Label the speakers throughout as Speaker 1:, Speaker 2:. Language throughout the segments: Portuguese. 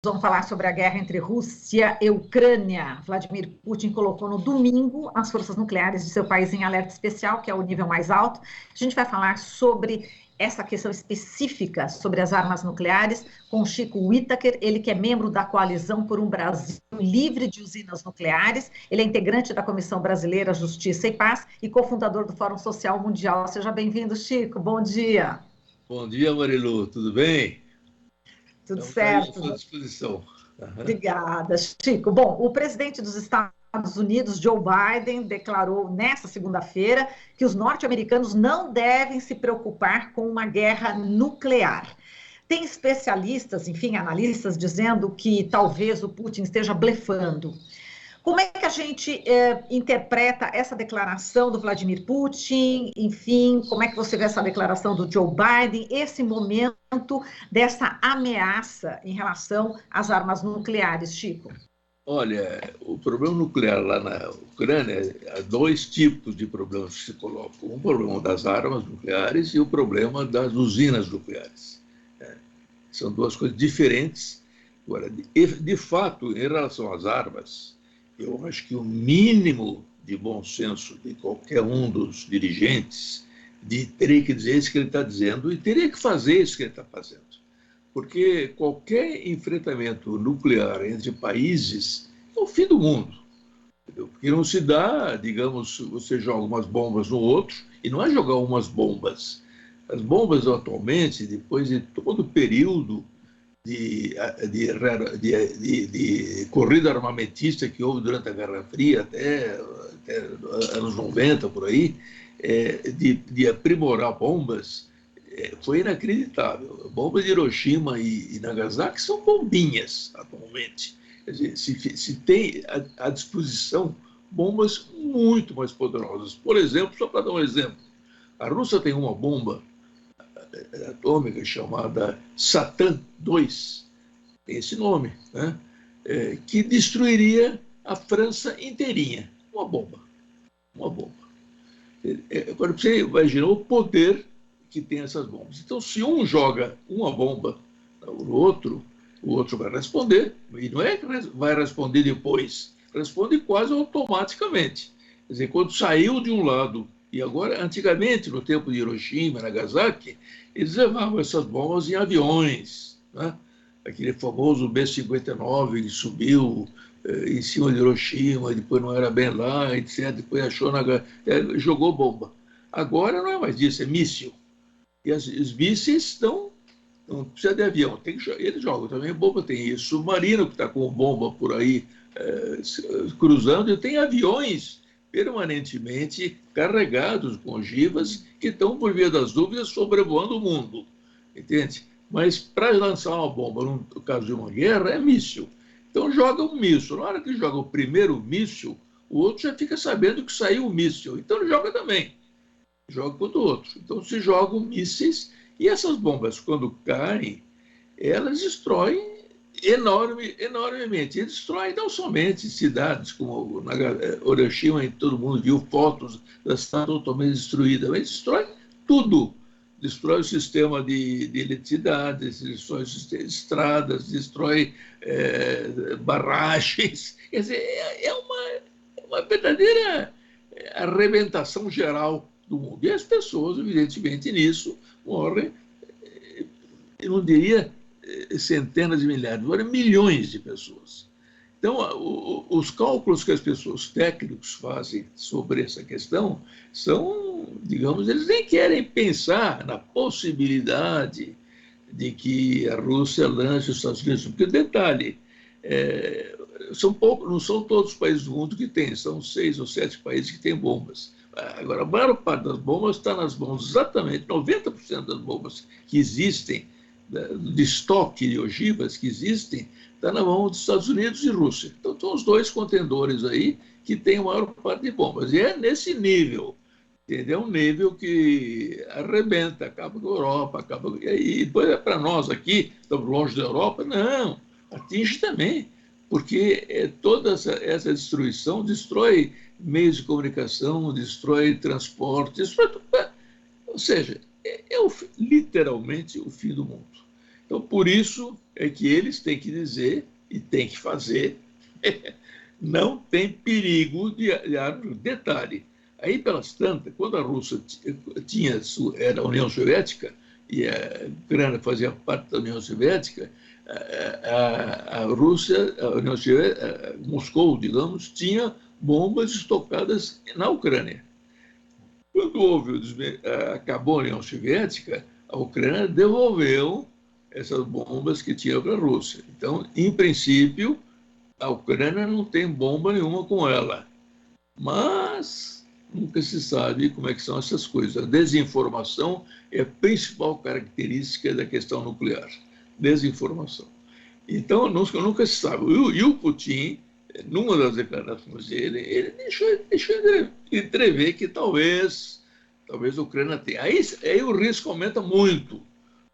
Speaker 1: Vamos falar sobre a guerra entre Rússia e Ucrânia. Vladimir Putin colocou no domingo as forças nucleares de seu país em alerta especial, que é o nível mais alto. A gente vai falar sobre essa questão específica sobre as armas nucleares com Chico Whittaker, ele que é membro da Coalizão por um Brasil Livre de Usinas Nucleares. Ele é integrante da Comissão Brasileira Justiça e Paz e cofundador do Fórum Social Mundial. Seja bem-vindo, Chico. Bom dia.
Speaker 2: Bom dia, Marilu. Tudo bem?
Speaker 1: Tudo
Speaker 2: Estamos aí à
Speaker 1: certo.
Speaker 2: sua disposição.
Speaker 1: Obrigada, Chico. Bom, o presidente dos Estados Unidos, Joe Biden, declarou nesta segunda-feira que os norte-americanos não devem se preocupar com uma guerra nuclear. Tem especialistas, enfim, analistas, dizendo que talvez o Putin esteja blefando. Como é que a gente interpreta essa declaração do Vladimir Putin? Enfim, como é que você vê essa declaração do Joe Biden, esse momento dessa ameaça em relação às armas nucleares, Chico?
Speaker 2: Olha, o problema nuclear lá na Ucrânia, há dois tipos de problemas que se colocam. O problema das armas nucleares e o problema das usinas nucleares. São duas coisas diferentes. Agora, de fato, em relação às armas, eu acho que o mínimo de bom senso de qualquer um dos dirigentes teria que dizer isso que ele está dizendo e teria que fazer isso que ele está fazendo. Porque qualquer enfrentamento nuclear entre países é o fim do mundo. Entendeu? Porque não se dá, digamos, você joga umas bombas no outro, e não é jogar umas bombas. As bombas atualmente, depois de todo o período de corrida armamentista que houve durante a Guerra Fria, até anos 90, por aí, de aprimorar bombas, foi inacreditável. Bombas de Hiroshima e Nagasaki são bombinhas atualmente. Quer dizer, se tem à disposição bombas muito mais poderosas. Por exemplo, só para dar um exemplo, a Rússia tem uma bomba atômica chamada Satan II, tem esse nome, né? Que destruiria a França inteirinha. Uma bomba. Agora, você imaginou o poder que tem essas bombas. Então, se um joga uma bomba no outro, o outro vai responder, e não é que vai responder depois, responde quase automaticamente. Quer dizer, quando saiu de um lado, e agora, antigamente, no tempo de Hiroshima e Nagasaki, eles levavam essas bombas em aviões, né? Aquele famoso B-59 que subiu em cima de Hiroshima, depois não era bem lá, etc. Depois achou, jogou bomba. Agora não é mais isso, é míssil. E os mísseis não precisa de avião, eles jogam também bomba, tem submarino que está com bomba por aí cruzando, e tem aviões permanentemente carregados com ogivas que estão, por via das dúvidas, sobrevoando o mundo, entende? Mas para lançar uma bomba, no caso de uma guerra, é míssil. Então joga um míssil. Na hora que joga o primeiro míssil, o outro já fica sabendo que saiu o míssil. Então ele joga também. Joga contra o outro. Então se jogam mísseis e essas bombas, quando caem, elas destroem enormemente. E destroem não somente cidades como Hiroshima, e todo mundo viu fotos da cidade totalmente destruída, mas destrói tudo. Destrói o sistema de eletricidade, destrói estradas, destrói barragens. Quer dizer, é uma verdadeira arrebentação geral do mundo. E as pessoas, evidentemente, nisso morrem, eu não diria centenas de milhares, agora milhões de pessoas. Então, os cálculos que as pessoas técnicos fazem sobre essa questão são, digamos, eles nem querem pensar na possibilidade de que a Rússia lance os Estados Unidos. Porque, detalhe, não são todos os países do mundo que têm, são 6 ou 7 países que têm bombas. Agora, a maior parte das bombas está nas mãos, exatamente 90% das bombas que existem, de estoque de ogivas que existem, está na mão dos Estados Unidos e Rússia. Então, estão os dois contendores aí que têm a maior parte de bombas. E é nesse nível, entendeu? É um nível que arrebenta, acaba com a Europa, e depois para nós aqui, estamos longe da Europa, não, atinge também, porque toda essa destruição destrói meios de comunicação, destrói transporte, destrói tudo. Ou seja, literalmente o fim do mundo. Então, por isso é que eles têm que dizer e têm que fazer, não tem perigo de arma. Detalhe, aí pelas tantas, quando a Rússia era a União Soviética, e a Ucrânia fazia parte da União Soviética, a Rússia, a União Soviética, Moscou, digamos, tinha bombas estocadas na Ucrânia. Quando acabou a União Soviética, a Ucrânia devolveu essas bombas que tinha para a Rússia. Então, em princípio, a Ucrânia não tem bomba nenhuma com ela. Mas nunca se sabe como é que são essas coisas. A desinformação é a principal característica da questão nuclear. Desinformação. Então, nunca se sabe. E o Putin, numa das declarações dele, ele deixou entrever que talvez a Ucrânia tenha. Aí o risco aumenta muito,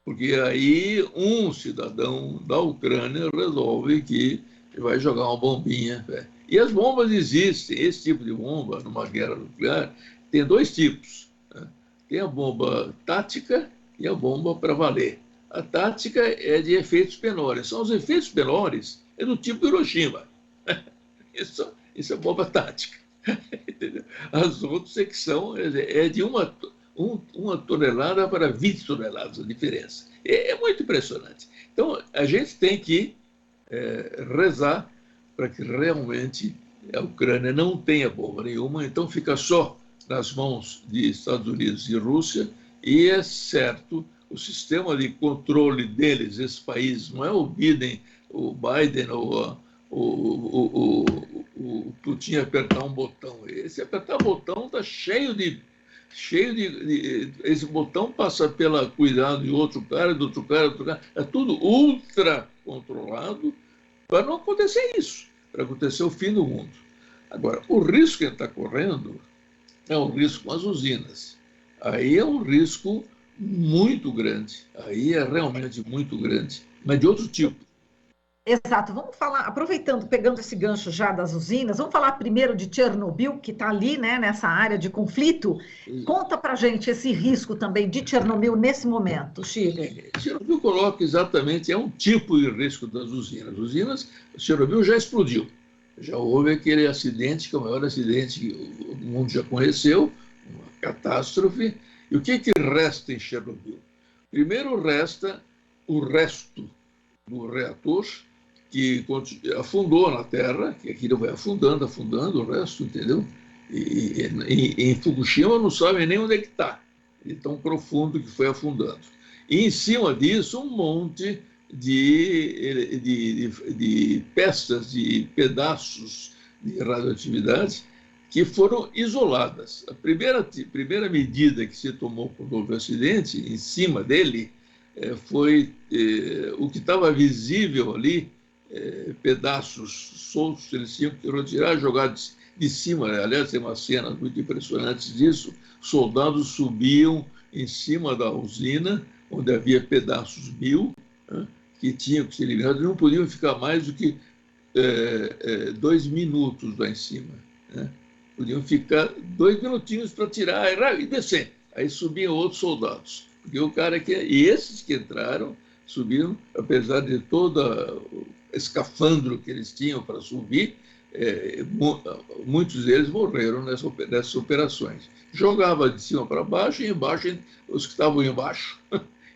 Speaker 2: porque aí um cidadão da Ucrânia resolve que vai jogar uma bombinha. E as bombas existem. Esse tipo de bomba, numa guerra nuclear, tem dois tipos, né? Tem a bomba tática e a bomba para valer. A tática é de efeitos menores. São os efeitos menores, é do tipo Hiroshima. Isso é bomba tática. As outras é que são de uma tonelada para 20 toneladas, a diferença. É muito impressionante. Então, a gente tem que rezar para que realmente a Ucrânia não tenha bomba nenhuma, então fica só nas mãos de Estados Unidos e Rússia, e é certo, o sistema de controle deles, esses países, não é o Biden ou o Putin apertar um botão. Esse apertar botão está cheio de... Esse botão passa pelo cuidado de outro cara, do outro cara. É tudo ultra controlado para não acontecer isso, para acontecer o fim do mundo. Agora, o risco que ele está correndo é um risco com as usinas. Aí é um risco muito grande. Aí é realmente muito grande, mas de outro tipo.
Speaker 1: Exato. Vamos falar, aproveitando, pegando esse gancho já das usinas, vamos falar primeiro de Chernobyl, que está ali, né, nessa área de conflito. Conta para gente esse risco também de Chernobyl nesse momento, Chico.
Speaker 2: Chernobyl coloca exatamente, é um tipo de risco das usinas. Chernobyl já explodiu. Já houve aquele acidente, que é o maior acidente que o mundo já conheceu, uma catástrofe. E o que resta em Chernobyl? Primeiro resta o resto do reator, que afundou na Terra, que aquilo vai afundando o resto, entendeu? E em Fukushima não sabem nem onde é que está, de tão profundo que foi afundando. E em cima disso, um monte de peças, de pedaços de radioatividade que foram isoladas. A primeira medida que se tomou quando houve o acidente, em cima dele, foi o que estava visível ali, pedaços soltos, eles tinham que retirar, jogar de cima. Aliás, tem uma cena muito impressionante disso. Soldados subiam em cima da usina, onde havia pedaços mil, né, que tinham que ser eliminados, e não podiam ficar mais do que 2 minutos lá em cima, né? Podiam ficar 2 minutinhos para tirar e descer. Aí subiam outros soldados. Porque o cara e esses que entraram subiram, apesar de todo o escafandro que eles tinham para subir, muitos deles morreram nessas operações. Jogava de cima para baixo e embaixo os que estavam embaixo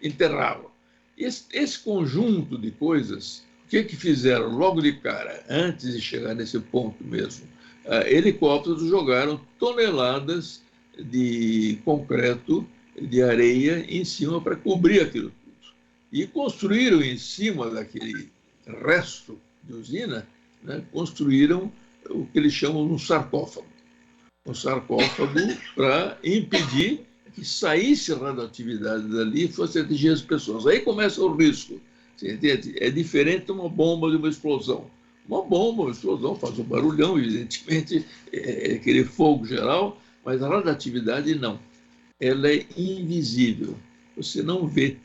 Speaker 2: enterravam. Esse conjunto de coisas, o que fizeram logo de cara, antes de chegar nesse ponto mesmo? Helicópteros jogaram toneladas de concreto, de areia em cima para cobrir aquilo tudo. E construíram em cima daquele resto de usina, né, construíram o que eles chamam de um sarcófago. Um sarcófago para impedir que saísse radioatividade dali e fosse atingir as pessoas. Aí começa o risco. Você entende? É diferente de uma bomba, de uma explosão. Uma explosão faz um barulhão, evidentemente, aquele fogo geral, mas a radioatividade não. Ela é invisível. Você não vê,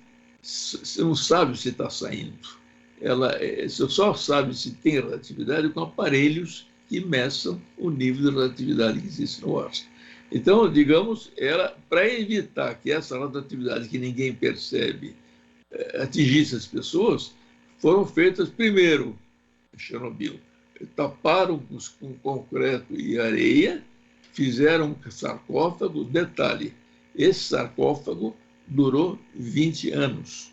Speaker 2: você não sabe se está saindo. Você só sabe se tem radioatividade com aparelhos que meçam o nível de radioatividade que existe no ar. Então, digamos, para evitar que essa radioatividade que ninguém percebe atingisse as pessoas, foram feitas primeiro em Chernobyl. Taparam com concreto e areia, fizeram um sarcófago. Detalhe, esse sarcófago durou 20 anos,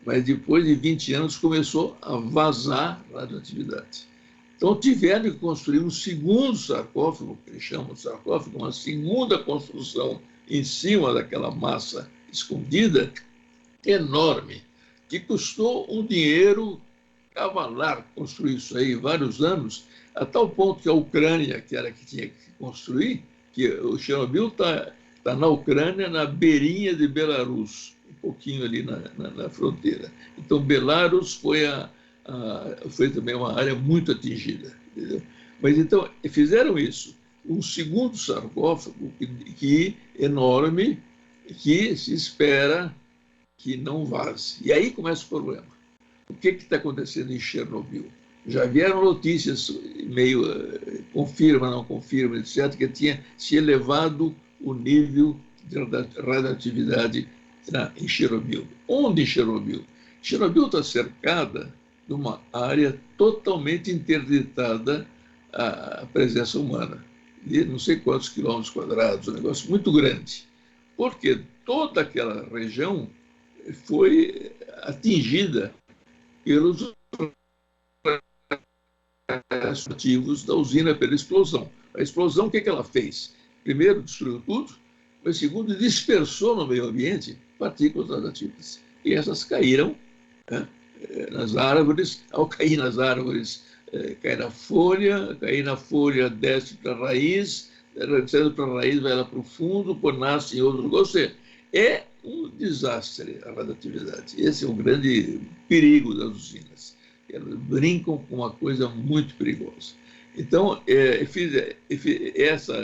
Speaker 2: mas depois de 20 anos começou a vazar radioatividade. Então tiveram que construir um segundo sarcófago, que eles chamam de sarcófago, uma segunda construção em cima daquela massa escondida, enorme, que custou um dinheiro cavalar construir isso aí, vários anos, a tal ponto que a Ucrânia, que era que tinha que construir, que o Chernobyl está na Ucrânia, na beirinha de Belarus, um pouquinho ali na fronteira. Então, Belarus foi também uma área muito atingida. Entendeu? Mas, então, fizeram isso. Um segundo sarcófago enorme, que se espera que não vaze. E aí começa o problema. O que está acontecendo em Chernobyl? Já vieram notícias, meio confirma, não confirma, etc., que tinha se elevado o nível de radioatividade em Chernobyl. Onde em Chernobyl? Chernobyl está cercada de uma área totalmente interditada à presença humana, de não sei quantos quilômetros quadrados, um negócio muito grande, porque toda aquela região foi atingida pelos ativos da usina pela explosão. A explosão, o que ela fez? Primeiro, destruiu tudo, mas segundo, dispersou no meio ambiente partículas radioativas. E essas caíram, né, nas árvores. Ao cair nas árvores, cai na folha, desce para a raiz, descendo para a raiz, vai lá para o fundo, nasce em outro lugar. Ou seja, é um desastre a radioatividade. Esse é um grande perigo das usinas. Elas brincam com uma coisa muito perigosa. Então,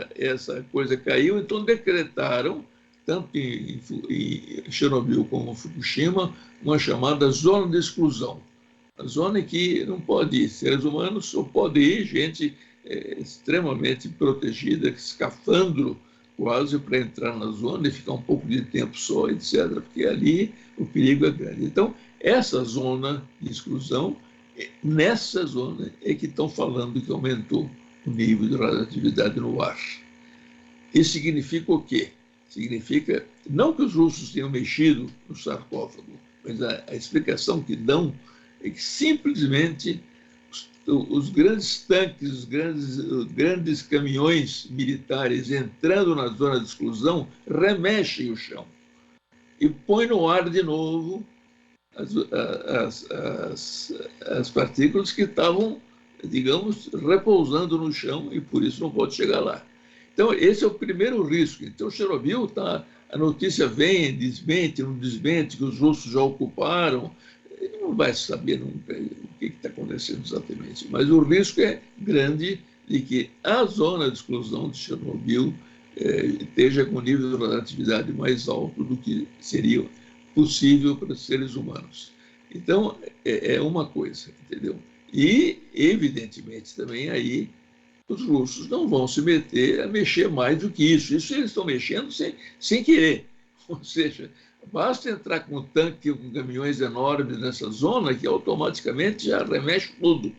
Speaker 2: essa coisa caiu, então decretaram, tanto em Chernobyl como em Fukushima, uma chamada zona de exclusão. A zona em que não pode ir seres humanos, só pode ir gente extremamente protegida, escafandro quase para entrar na zona e ficar um pouco de tempo só, etc., porque ali o perigo é grande. Então, essa zona de exclusão, nessa zona é que estão falando que aumentou o nível de radioatividade no ar. Isso significa o quê? Significa, não que os russos tenham mexido no sarcófago, mas a explicação que dão é que simplesmente os grandes tanques, os grandes caminhões militares entrando na zona de exclusão remexem o chão e põem no ar de novo as partículas que estavam, digamos, repousando no chão e por isso não pode chegar lá. Então, esse é o primeiro risco. Então, Chernobyl, a notícia vem, desmente, não desmente, que os russos já ocuparam, não vai saber nunca o que está acontecendo exatamente. Mas o risco é grande de que a zona de exclusão de Chernobyl esteja com nível de radioatividade mais alto do que seria possível para os seres humanos. Então, é uma coisa, entendeu? E, evidentemente, também aí os russos não vão se meter a mexer mais do que isso. Isso eles estão mexendo sem querer. Ou seja, basta entrar com um tanque, com caminhões enormes nessa zona que automaticamente já remexe tudo.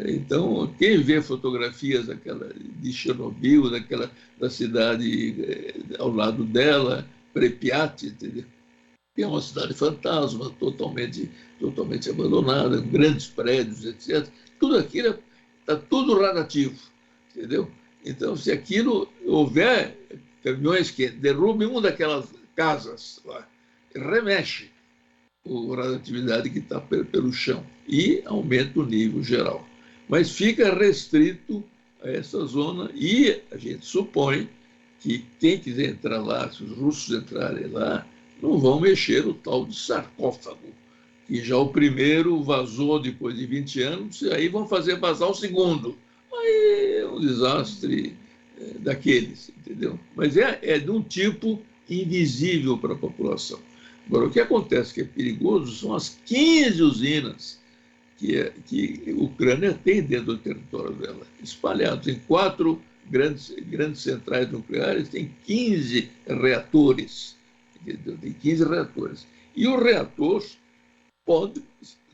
Speaker 2: Então, quem vê fotografias de Chernobyl, da cidade ao lado dela, Pripyat, entendeu? Que é uma cidade fantasma, totalmente abandonada, grandes prédios, etc. Tudo aquilo está tudo radioativo, entendeu? Então, se aquilo houver caminhões que derrubem uma daquelas casas lá, remexe a radioatividade que está pelo chão e aumenta o nível geral. Mas fica restrito a essa zona e a gente supõe que quem quiser entrar lá, se os russos entrarem lá, não vão mexer o tal de sarcófago, que já o primeiro vazou depois de 20 anos, e aí vão fazer vazar o segundo. Aí é um desastre daqueles, entendeu? Mas é de um tipo invisível para a população. Agora, o que acontece que é perigoso são as 15 usinas que a Ucrânia tem dentro do território dela, espalhados em 4 grandes centrais nucleares, tem 15 reatores. Tem 15 reatores. E o reator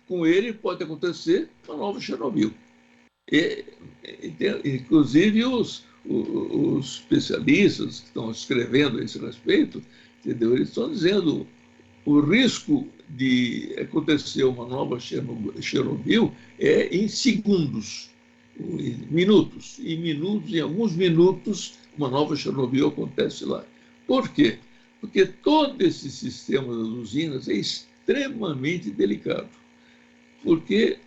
Speaker 2: com ele pode acontecer uma nova Chernobyl. Inclusive os especialistas que estão escrevendo a esse respeito, entendeu? Eles estão dizendo o risco de acontecer uma nova Chernobyl é em segundos, em minutos. Em alguns minutos, uma nova Chernobyl acontece lá. Por quê? Porque todo esse sistema das usinas é extremamente delicado. Porque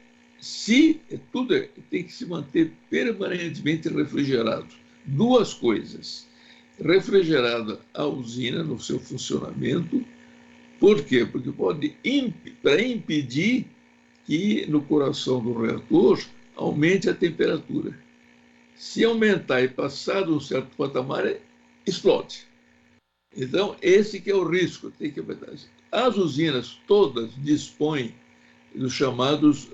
Speaker 2: tem que se manter permanentemente refrigerado. Duas coisas: refrigerada a usina no seu funcionamento. Por quê? Porque para impedir que no coração do reator aumente a temperatura. Se aumentar e passar de um certo patamar, explode. Então, esse que é o risco. Tem que aumentar. As usinas todas dispõem dos chamados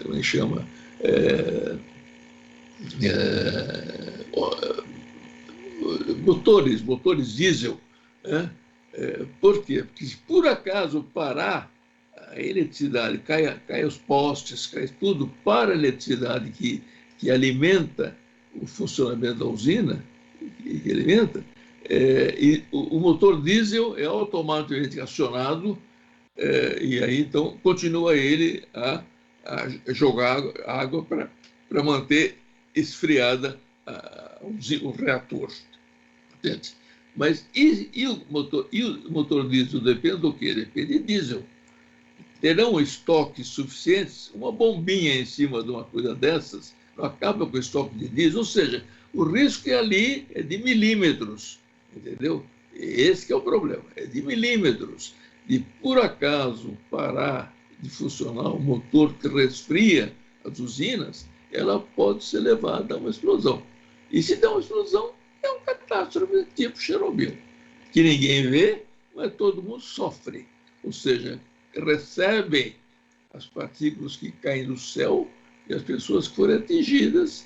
Speaker 2: como é que chama? Motores diesel. Né? Por quê? Porque se por acaso parar a eletricidade, cai os postes, cai tudo para a eletricidade que alimenta o funcionamento da usina, que alimenta, e o motor diesel é automaticamente acionado, e aí então continua ele a jogar água para manter esfriada o reator. Entende? Mas e o motor diesel depende do quê? Depende de diesel. Terão estoques suficientes? Uma bombinha em cima de uma coisa dessas não acaba com o estoque de diesel. Ou seja, o risco ali é de milímetros, entendeu? Esse que é o problema, é de milímetros. De por acaso parar de funcionar o motor que resfria as usinas, ela pode ser levada a uma explosão. E se der uma explosão, é uma catástrofe tipo Chernobyl, que ninguém vê, mas todo mundo sofre. Ou seja, recebem as partículas que caem do céu e as pessoas que forem atingidas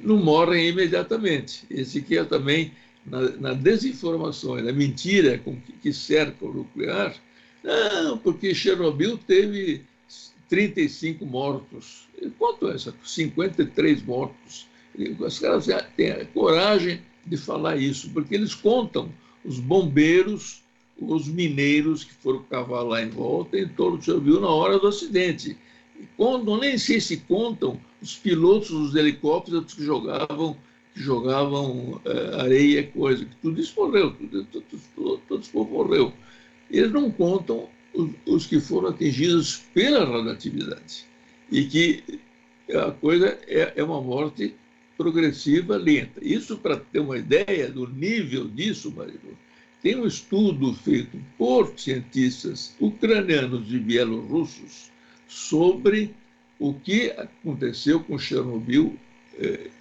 Speaker 2: não morrem imediatamente. Esse que é também na desinformação e na mentira que cerca o nuclear. Não, porque Chernobyl teve 35 mortos. Quanto é isso? 53 mortos. Os caras têm a coragem de falar isso, porque eles contam os bombeiros, os mineiros que foram cavar lá em volta, em torno de Chernobyl, na hora do acidente. E contam, nem sei se contam, os pilotos dos helicópteros que jogavam areia, coisa, que tudo isso morreu, todo esse povo morreu. Eles não contam os que foram atingidos pela radioatividade. E que a coisa é uma morte progressiva, lenta. Isso para ter uma ideia do nível disso, Marilu. Tem um estudo feito por cientistas ucranianos e bielorrussos sobre o que aconteceu com Chernobyl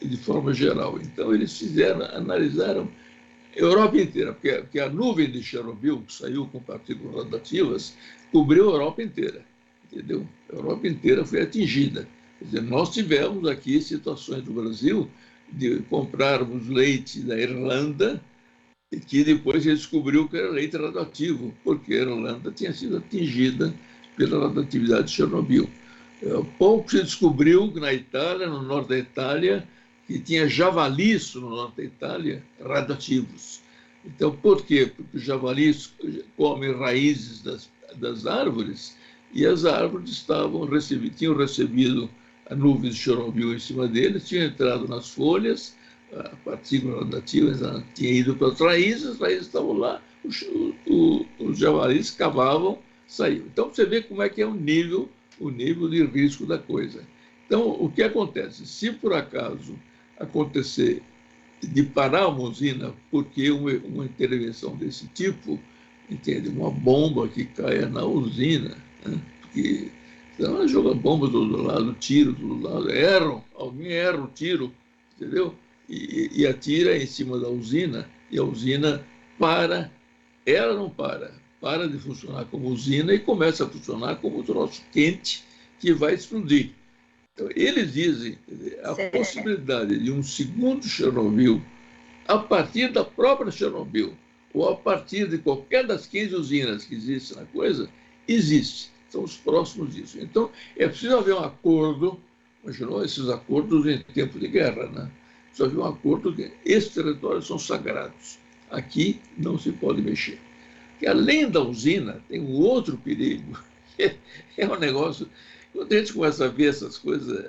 Speaker 2: de forma geral. Então, eles analisaram a Europa inteira, porque a nuvem de Chernobyl, que saiu com partículas radioativas, cobriu a Europa inteira, entendeu? A Europa inteira foi atingida. Quer dizer, nós tivemos aqui situações do Brasil de comprarmos leite da Irlanda, e que depois ele descobriu que era leite radioativo, porque a Irlanda tinha sido atingida pela radioatividade de Chernobyl. Pouco se descobriu que na Itália, no norte da Itália, que tinha javalis no norte da Itália radioativos. Então, por quê? Porque os javalis comem raízes das árvores, e as árvores tinham recebido a nuvem de Chernobyl em cima deles, tinham entrado nas folhas, a partícula radioativa tinha ido para as raízes estavam lá, os javalis cavavam, saíam. Então, você vê como é que é o nível de risco da coisa. Então, o que acontece? Se por acaso acontecer de parar uma usina porque uma intervenção desse tipo, entende? Uma bomba que caia na usina, né? Porque então, ela joga bombas do outro lado, tiro do outro lado, alguém erra o tiro, entendeu? E atira em cima da usina, e a usina ela não para de funcionar como usina e começa a funcionar como um troço quente que vai explodir. Então, eles dizem a possibilidade de um segundo Chernobyl, a partir da própria Chernobyl, ou a partir de qualquer das 15 usinas que existem na coisa, existe. São os próximos disso. Então, é preciso haver um acordo, imaginou esses acordos em tempo de guerra, né? Precisa haver um acordo que esses territórios são sagrados. Aqui não se pode mexer. Que além da usina, tem um outro perigo, que é um negócio... Quando a gente começa a ver essas coisas,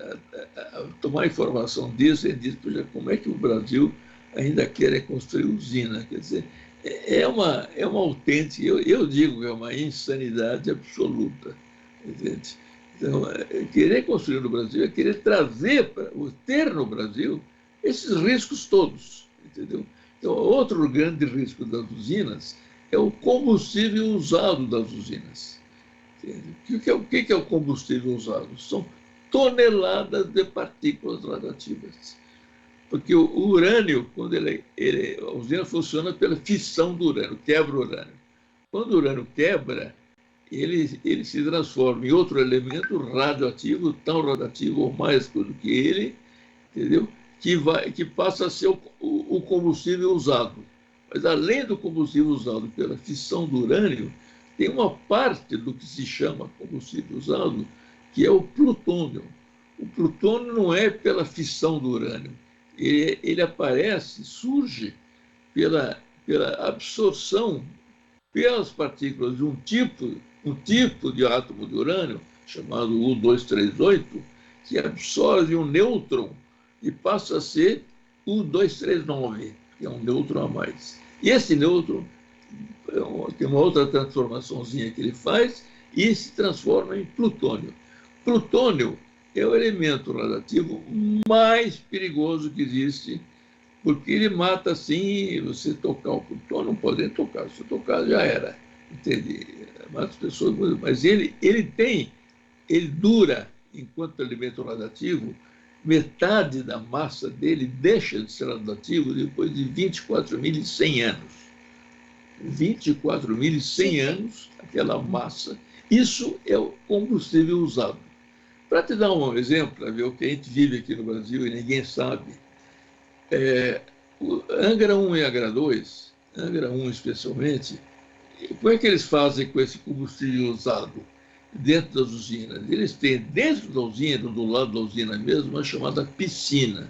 Speaker 2: a tomar informação disso, a gente diz, poxa, como é que o Brasil ainda quer construir usina? Quer dizer, é uma autêntica, eu digo que é uma insanidade absoluta. Entende? Então, querer construir no Brasil é querer trazer, ter no Brasil, esses riscos todos. Entendeu? Então, outro grande risco das usinas é o combustível usado das usinas. O que é o combustível usado? São toneladas de partículas radiativas. Porque o urânio, quando a usina funciona pela fissão do urânio, quebra o urânio. Quando o urânio quebra, ele se transforma em outro elemento radioativo, tão radioativo ou mais do que ele, entendeu? Que passa a ser o combustível usado. Mas, além do combustível usado pela fissão do urânio, tem uma parte do que se chama combustível usado, que é o plutônio. O plutônio não é pela fissão do urânio. Ele aparece, surge pela absorção pelas partículas de um tipo de átomo de urânio, chamado U238, que absorve um nêutron e passa a ser U239, que é um nêutron a mais. E esse nêutron tem uma outra transformaçãozinha que ele faz e se transforma em plutônio. Plutônio é o elemento radioativo mais perigoso que existe, porque ele mata assim, você tocar o plutônio, não pode nem tocar, se tocar já era, entende? Mata as pessoas, mas ele dura, enquanto elemento radioativo, metade da massa dele deixa de ser radioativo depois de 24.100 anos. 24.100 anos, aquela massa. Isso é o combustível usado. Para te dar um exemplo, para ver o que a gente vive aqui no Brasil e ninguém sabe, o Angra 1 e Angra 2, Angra 1 especialmente, como é que eles fazem com esse combustível usado dentro das usinas? Eles têm dentro da usina, do lado da usina mesmo, uma chamada piscina.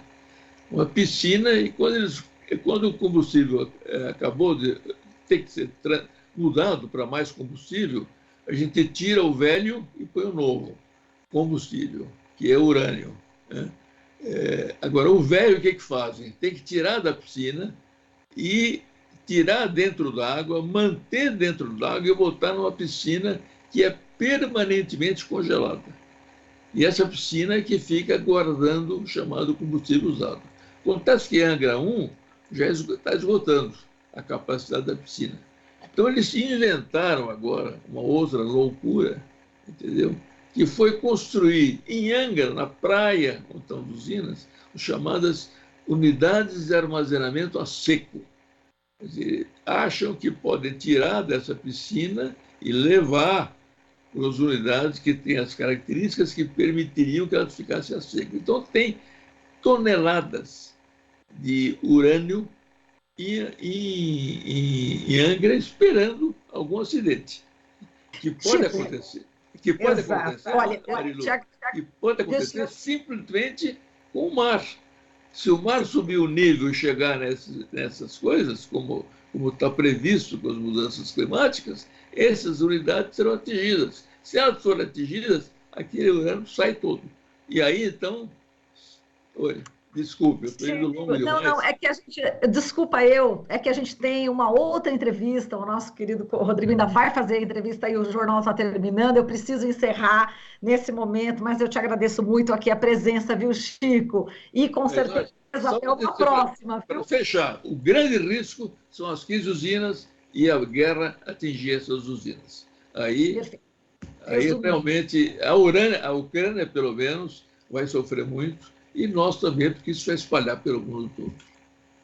Speaker 2: Uma piscina, e quando o combustível acabou de ter que ser mudado para mais combustível, a gente tira o velho e põe o novo combustível, que é urânio, né? Agora, o velho, o que fazem? Tem que tirar da piscina e tirar dentro d'água, manter dentro d'água e botar numa piscina que é permanentemente congelada. E essa piscina é que fica guardando o chamado combustível usado. Acontece que Angra 1 já está esgotando a capacidade da piscina. Então, eles inventaram agora uma outra loucura, entendeu? Que foi construir em Angra, na praia, onde estão as usinas, as chamadas unidades de armazenamento a seco. Quer dizer, acham que podem tirar dessa piscina e levar para as unidades que têm as características que permitiriam que elas ficassem a seco. Então, tem toneladas de urânio em Angra esperando algum acidente, que pode acontecer. Que pode acontecer,
Speaker 1: olha,
Speaker 2: Marilu, que pode acontecer simplesmente com o mar. Se o mar subir o nível e chegar nessas coisas, como está previsto com as mudanças climáticas, essas unidades serão atingidas. Se elas forem atingidas, aquele urânio sai todo. E aí, então... Oi. Desculpe, eu estou indo longo demais.
Speaker 1: Não, é que a gente... é que a gente tem uma outra entrevista, o nosso querido Rodrigo ainda vai fazer a entrevista e o jornal está terminando, eu preciso encerrar nesse momento, mas eu te agradeço muito aqui a presença, viu, Chico? E com certeza até uma próxima.
Speaker 2: Para fechar, o grande risco são as 15 usinas e a guerra atingir essas usinas. Aí realmente, a Ucrânia, pelo menos, vai sofrer muito, e nós também, porque isso vai espalhar pelo mundo todo.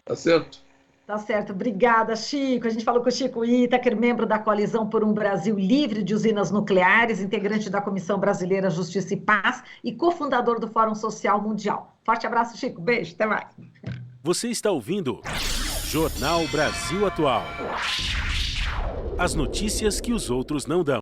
Speaker 2: Tá certo?
Speaker 1: Tá certo. Obrigada, Chico. A gente falou com o Chico Itaker, membro da Coalizão por um Brasil Livre de Usinas Nucleares, integrante da Comissão Brasileira Justiça e Paz e cofundador do Fórum Social Mundial. Forte abraço, Chico. Beijo. Até mais.
Speaker 3: Você está ouvindo Jornal Brasil Atual. As notícias que os outros não dão.